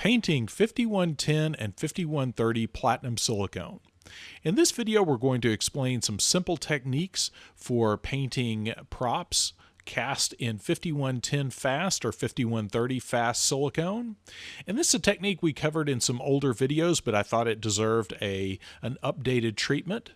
Painting 5110 and 5130 platinum silicone. In this video, we're going to explain some simple techniques for painting props cast in 5110 fast or 5130 fast silicone. And this is a technique we covered in some older videos, but I thought it deserved an updated treatment.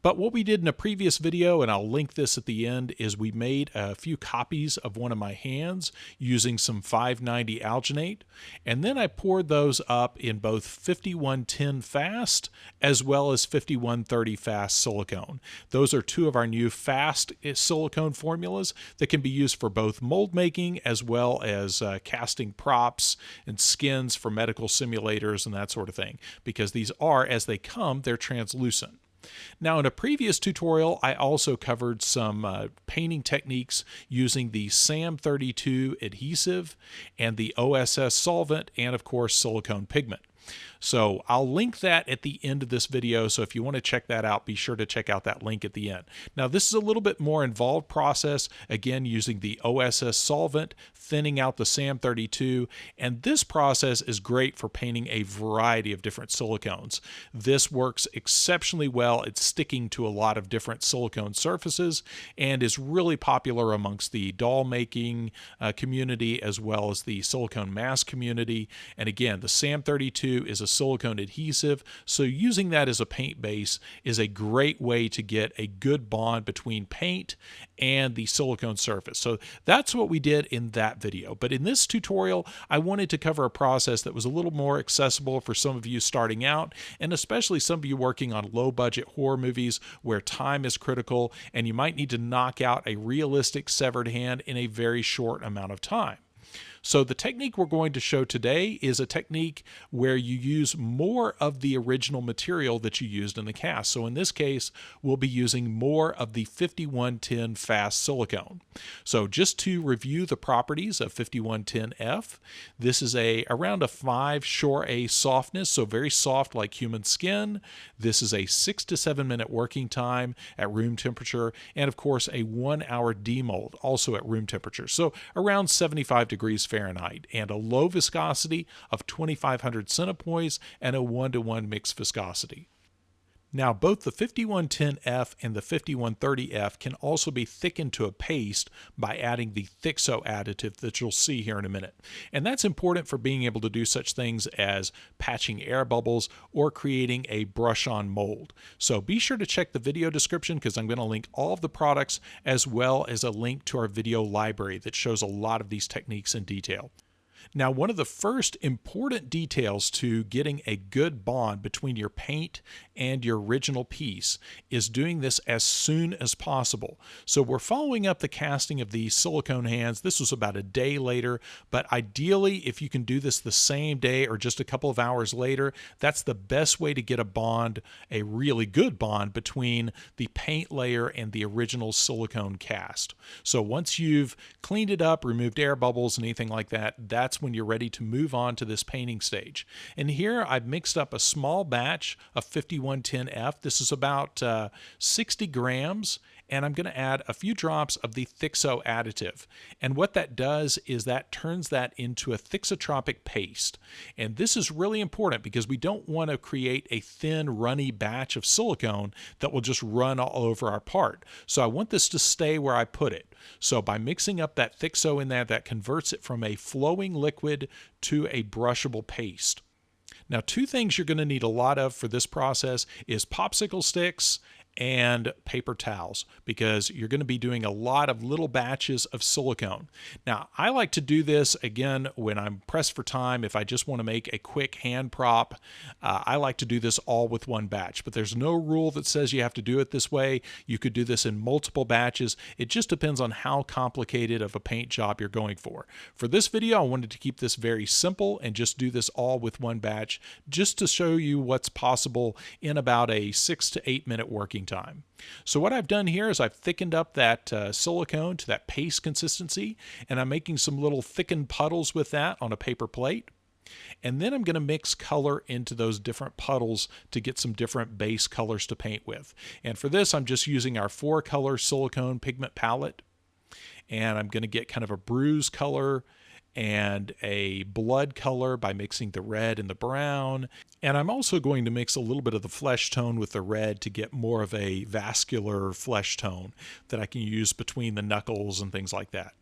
But what we did in a previous video, and I'll link this at the end, is we made a few copies of one of my hands using some 590 alginate, and then I poured those up in both 5110 fast as well as 5130 fast silicone. Those are two of our new fast silicone formulas that can be used for both mold making as well as casting props and skins for medical simulators and that sort of thing, because these are, as they come, they're translucent. Now, in a previous tutorial, I also covered some painting techniques using the SAM32 adhesive and the OSS solvent and, of course, silicone pigment. So I'll link that at the end of this video, so if you want to check that out, be sure to check out that link at the end. Now, this is a little bit more involved process, again using the OSS solvent, thinning out the SAM32, and this process is great for painting a variety of different silicones. This works exceptionally well at sticking to a lot of different silicone surfaces and is really popular amongst the doll making community as well as the silicone mask community. And again, the SAM32 is a silicone adhesive, so using that as a paint base is a great way to get a good bond between paint and the silicone surface. So that's what we did in that video. But in this tutorial, I wanted to cover a process that was a little more accessible for some of you starting out, and especially some of you working on low-budget horror movies where time is critical and you might need to knock out a realistic severed hand in a very short amount of time. So the technique we're going to show today is a technique where you use more of the original material that you used in the cast. So in this case, we'll be using more of the 5110 fast silicone. So just to review the properties of 5110F, this is around a 5 Shore A softness, so very soft like human skin. This is a 6 to 7 minute working time at room temperature, and of course a 1 hour demold also at room temperature. So around 75 degrees Fahrenheit, and a low viscosity of 2500 centipoise and a 1:1 mixed viscosity. Now, both the 5110F and the 5130F can also be thickened to a paste by adding the Thixo additive that you'll see here in a minute. And that's important for being able to do such things as patching air bubbles or creating a brush-on mold. So be sure to check the video description, because I'm going to link all of the products as well as a link to our video library that shows a lot of these techniques in detail. Now, one of the first important details to getting a good bond between your paint and your original piece is doing this as soon as possible. So we're following up the casting of these silicone hands. This was about a day later, but ideally, if you can do this the same day or just a couple of hours later, that's the best way to get a bond, a really good bond between the paint layer and the original silicone cast. So once you've cleaned it up, removed air bubbles and anything like that, that's when you're ready to move on to this painting stage. And here I've mixed up a small batch of 5110F. This is about 60 grams, and I'm going to add a few drops of the Thixo additive. And what that does is that turns that into a thixotropic paste. And this is really important because we don't want to create a thin, runny batch of silicone that will just run all over our part. So I want this to stay where I put it. So by mixing up that Thixo in there, that converts it from a flowing liquid to a brushable paste. Now, two things you're going to need a lot of for this process is popsicle sticks and paper towels, because you're going to be doing a lot of little batches of silicone. Now, I like to do this, again, when I'm pressed for time. If I just want to make a quick hand prop, I like to do this all with one batch, but there's no rule that says you have to do it this way. You could do this in multiple batches. It just depends on how complicated of a paint job you're going for. For this video, I wanted to keep this very simple and just do this all with one batch, just to show you what's possible in about a 6 to 8 minute working time. So what I've done here is I've thickened up that silicone to that paste consistency, and I'm making some little thickened puddles with that on a paper plate. And then I'm going to mix color into those different puddles to get some different base colors to paint with. And for this, I'm just using our 4-color silicone pigment palette. And I'm going to get kind of a bruise color and a blood color by mixing the red and the brown. And I'm also going to mix a little bit of the flesh tone with the red to get more of a vascular flesh tone that I can use between the knuckles and things like that.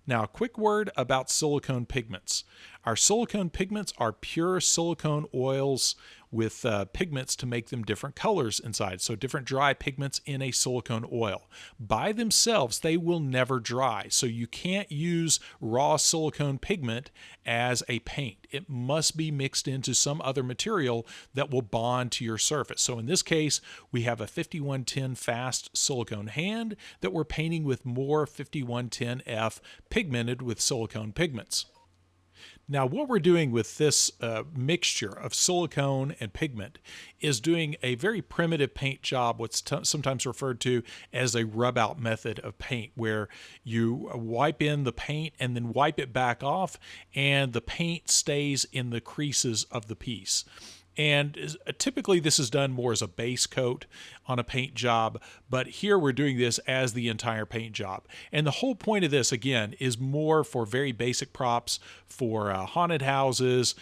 Now, a quick word about silicone pigments. Our silicone pigments are pure silicone oils with pigments to make them different colors inside, so different dry pigments in a silicone oil. By themselves, they will never dry, so you can't use raw silicone pigment as a paint. It must be mixed into some other material that will bond to your surface. So in this case, we have a 5110 fast silicone hand that we're painting with more 5110F pigmented with silicone pigments. Now, what we're doing with this mixture of silicone and pigment is doing a very primitive paint job, what's sometimes referred to as a rub-out method of paint, where you wipe in the paint and then wipe it back off, and the paint stays in the creases of the piece. And typically this is done more as a base coat on a paint job, but here we're doing this as the entire paint job. And the whole point of this, again, is more for very basic props for haunted houses,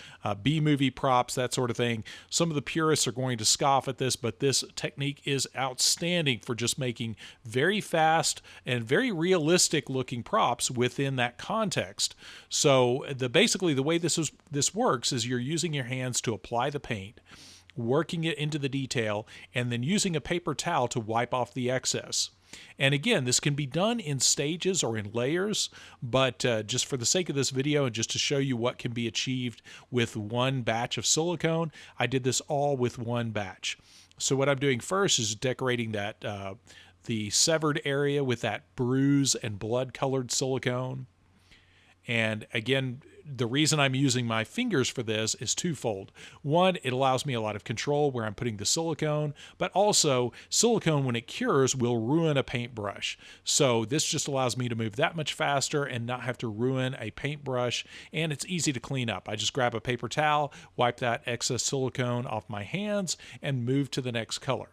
B-movie props, that sort of thing. Some of the purists are going to scoff at this, but this technique is outstanding for just making very fast and very realistic looking props within that context. So basically the way this works is you're using your hands to apply the paint, working it into the detail, and then using a paper towel to wipe off the excess. And again, this can be done in stages or in layers, but just for the sake of this video and just to show you what can be achieved with one batch of silicone, I did this all with one batch. So what I'm doing first is decorating that the severed area with that bruise and blood colored silicone. And again, the reason I'm using my fingers for this is twofold. One, it allows me a lot of control where I'm putting the silicone, but also silicone, when it cures, will ruin a paintbrush. So this just allows me to move that much faster and not have to ruin a paintbrush, and it's easy to clean up. I just grab a paper towel, wipe that excess silicone off my hands, and move to the next color.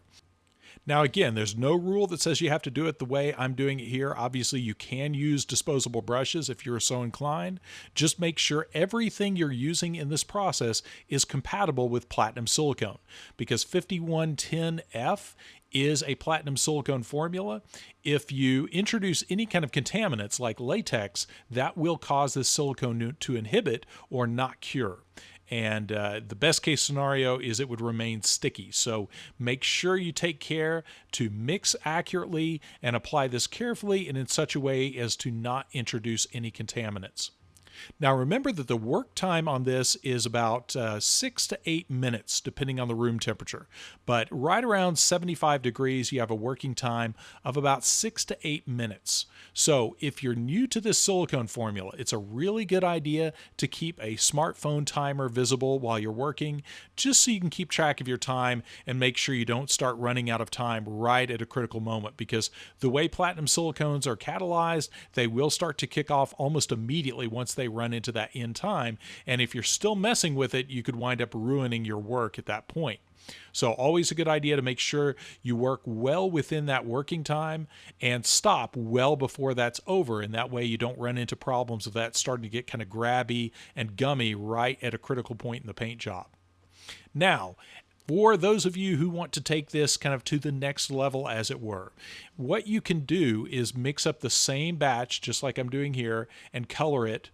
Now again, there's no rule that says you have to do it the way I'm doing it here. Obviously, you can use disposable brushes if you're so inclined. Just make sure everything you're using in this process is compatible with platinum silicone, because 5110F is a platinum silicone formula. If you introduce any kind of contaminants like latex, that will cause this silicone to inhibit or not cure. And the best case scenario is it would remain sticky. So make sure you take care to mix accurately and apply this carefully and in such a way as to not introduce any contaminants. Now remember that the work time on this is about 6 to 8 minutes depending on the room temperature, but right around 75 degrees you have a working time of about 6 to 8 minutes. So if you're new to this silicone formula, it's a really good idea to keep a smartphone timer visible while you're working, just so you can keep track of your time and make sure you don't start running out of time right at a critical moment, because the way platinum silicones are catalyzed, they will start to kick off almost immediately once they run into that end time, and if you're still messing with it, you could wind up ruining your work at that point. So always a good idea to make sure you work well within that working time and stop well before that's over, and that way you don't run into problems of that starting to get kind of grabby and gummy right at a critical point in the paint job. Now, for those of you who want to take this kind of to the next level, as it were, what you can do is mix up the same batch, just like I'm doing here, and color it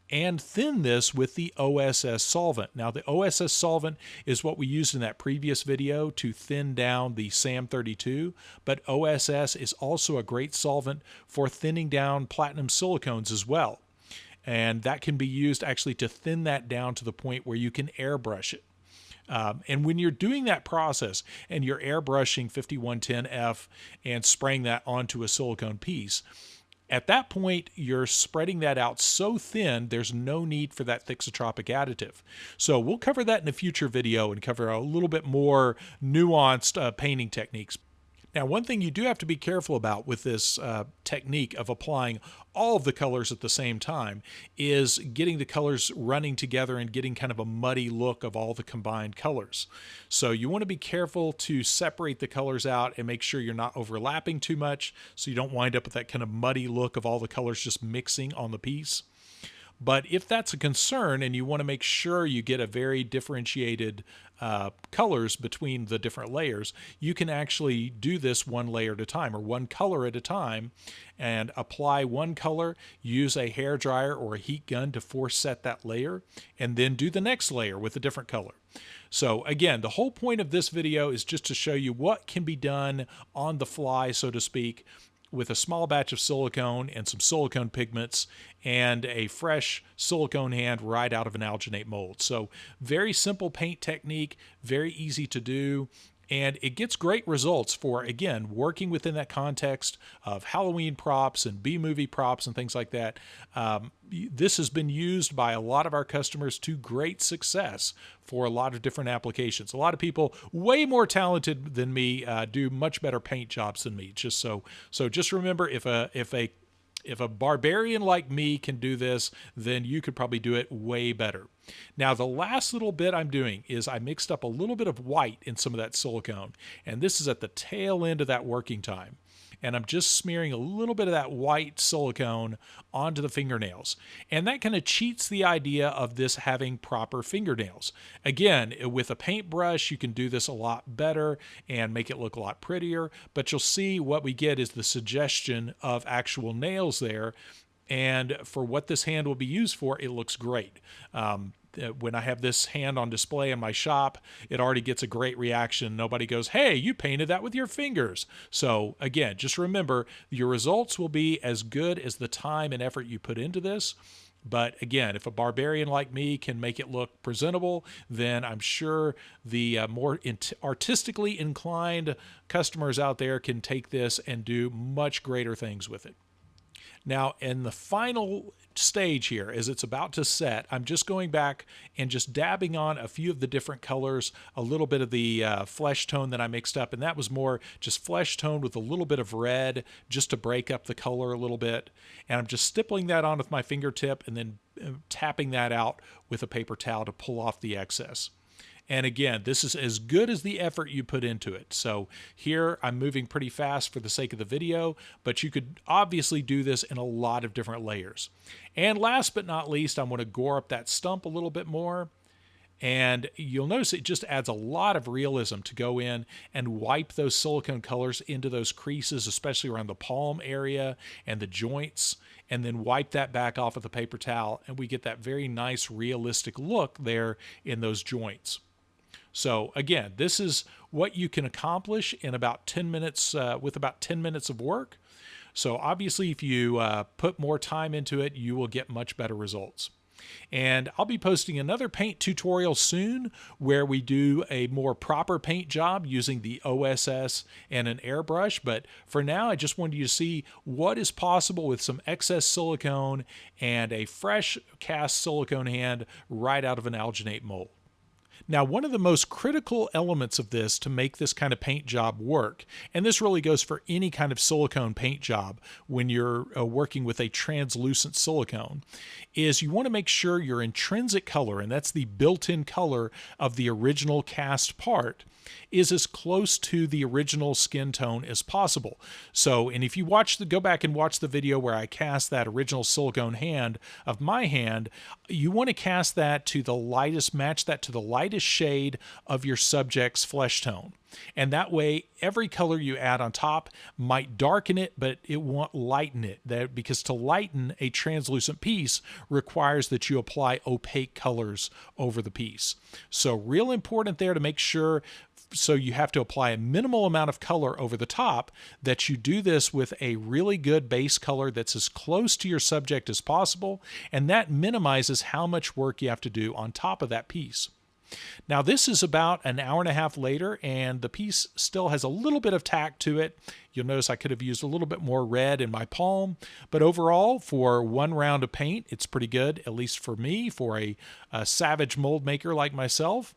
and thin this with the OSS solvent. Now, the OSS solvent is what we used in that previous video to thin down the SAM32, but OSS is also a great solvent for thinning down platinum silicones as well. And that can be used actually to thin that down to the point where you can airbrush it. And when you're doing that process and you're airbrushing 5110F and spraying that onto a silicone piece, at that point, you're spreading that out so thin, there's no need for that thixotropic additive. So we'll cover that in a future video and cover a little bit more nuanced painting techniques. Now, one thing you do have to be careful about with this technique of applying all of the colors at the same time is getting the colors running together and getting kind of a muddy look of all the combined colors. So you want to be careful to separate the colors out and make sure you're not overlapping too much so you don't wind up with that kind of muddy look of all the colors just mixing on the piece. But if that's a concern and you want to make sure you get a very differentiated colors between the different layers, you can actually do this one layer at a time or one color at a time and apply one color, use a hair dryer or a heat gun to force set that layer, and then do the next layer with a different color. So again, the whole point of this video is just to show you what can be done on the fly, so to speak, with a small batch of silicone and some silicone pigments and a fresh silicone hand right out of an alginate mold. So very simple paint technique, very easy to do, and it gets great results for, again, working within that context of Halloween props and B-movie props and things like that. This has been used by a lot of our customers to great success for a lot of different applications. A lot of people way more talented than me do much better paint jobs than me. So just remember, if a barbarian like me can do this, then you could probably do it way better. Now, the last little bit I'm doing is I mixed up a little bit of white in some of that silicone, and this is at the tail end of that working time. And I'm just smearing a little bit of that white silicone onto the fingernails. And that kind of cheats the idea of this having proper fingernails. Again, with a paintbrush, you can do this a lot better and make it look a lot prettier, but you'll see what we get is the suggestion of actual nails there. And for what this hand will be used for, it looks great. When I have this hand on display in my shop, it already gets a great reaction. Nobody goes, "Hey, you painted that with your fingers." So again, just remember, your results will be as good as the time and effort you put into this. But again, if a barbarian like me can make it look presentable, then I'm sure the more artistically inclined customers out there can take this and do much greater things with it. Now, in the final stage here, as it's about to set, I'm just going back and just dabbing on a few of the different colors, a little bit of the flesh tone that I mixed up, and that was more just flesh tone with a little bit of red just to break up the color a little bit. And I'm just stippling that on with my fingertip and then tapping that out with a paper towel to pull off the excess. And again, this is as good as the effort you put into it. So here I'm moving pretty fast for the sake of the video, but you could obviously do this in a lot of different layers. And last but not least, I'm going to gore up that stump a little bit more. And you'll notice it just adds a lot of realism to go in and wipe those silicone colors into those creases, especially around the palm area and the joints, and then wipe that back off with a paper towel, and we get that very nice realistic look there in those joints. So again, this is what you can accomplish in about 10 minutes with about 10 minutes of work. So obviously, if you put more time into it, you will get much better results. And I'll be posting another paint tutorial soon where we do a more proper paint job using the OSS and an airbrush. But for now, I just wanted you to see what is possible with some excess silicone and a fresh cast silicone hand right out of an alginate mold. Now, one of the most critical elements of this to make this kind of paint job work, and this really goes for any kind of silicone paint job when you're working with a translucent silicone, is you want to make sure your intrinsic color, and that's the built-in color of the original cast part, is as close to the original skin tone as possible. So, and if you go back and watch the video where I cast that original silicone hand of my hand, you want to cast that to the lightest, match that to the lightest shade of your subject's flesh tone. And that way, every color you add on top might darken it, but it won't lighten it. Because to lighten a translucent piece requires that you apply opaque colors over the piece. So real important there to make sure, so you have to apply a minimal amount of color over the top, that you do this with a really good base color that's as close to your subject as possible, and that minimizes how much work you have to do on top of that piece. Now, this is about an hour and a half later, and the piece still has a little bit of tack to it. You'll notice I could have used a little bit more red in my palm, but overall, for one round of paint, it's pretty good, at least for me, for a savage mold maker like myself.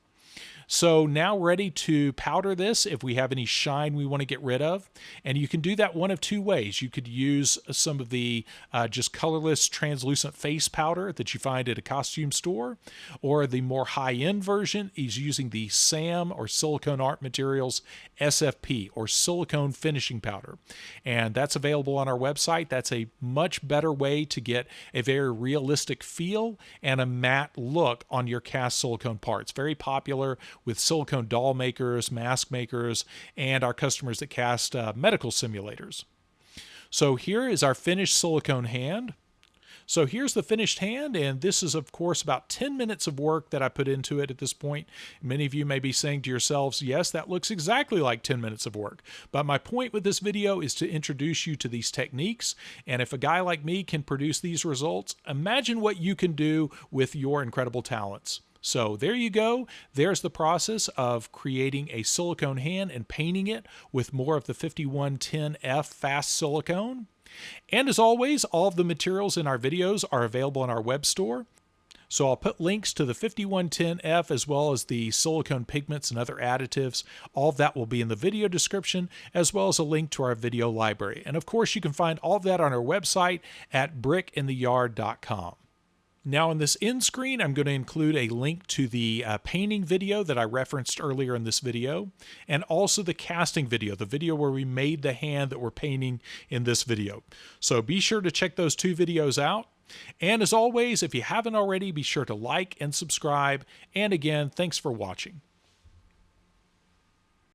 So now ready to powder this if we have any shine we want to get rid of. And you can do that one of two ways. You could use some of the just colorless translucent face powder that you find at a costume store, or the more high-end version is using the SAM or Silicone Art Materials SFP or silicone finishing powder. And that's available on our website. That's a much better way to get a very realistic feel and a matte look on your cast silicone parts. Very popular with silicone doll makers, mask makers, and our customers that cast medical simulators. So here is our finished silicone hand. So here's the finished hand, and this is, of course, about 10 minutes of work that I put into it at this point. Many of you may be saying to yourselves, yes, that looks exactly like 10 minutes of work. But my point with this video is to introduce you to these techniques, and if a guy like me can produce these results, imagine what you can do with your incredible talents. So there you go. There's the process of creating a silicone hand and painting it with more of the 5110F fast silicone. And as always, all of the materials in our videos are available in our web store. So I'll put links to the 5110F as well as the silicone pigments and other additives. All of that will be in the video description, as well as a link to our video library. And of course, you can find all of that on our website at brickintheyard.com. Now in this end screen, I'm going to include a link to the painting video that I referenced earlier in this video, and also the casting video, the video where we made the hand that we're painting in this video. So be sure to check those two videos out. And as always, if you haven't already, be sure to like and subscribe. And again, thanks for watching.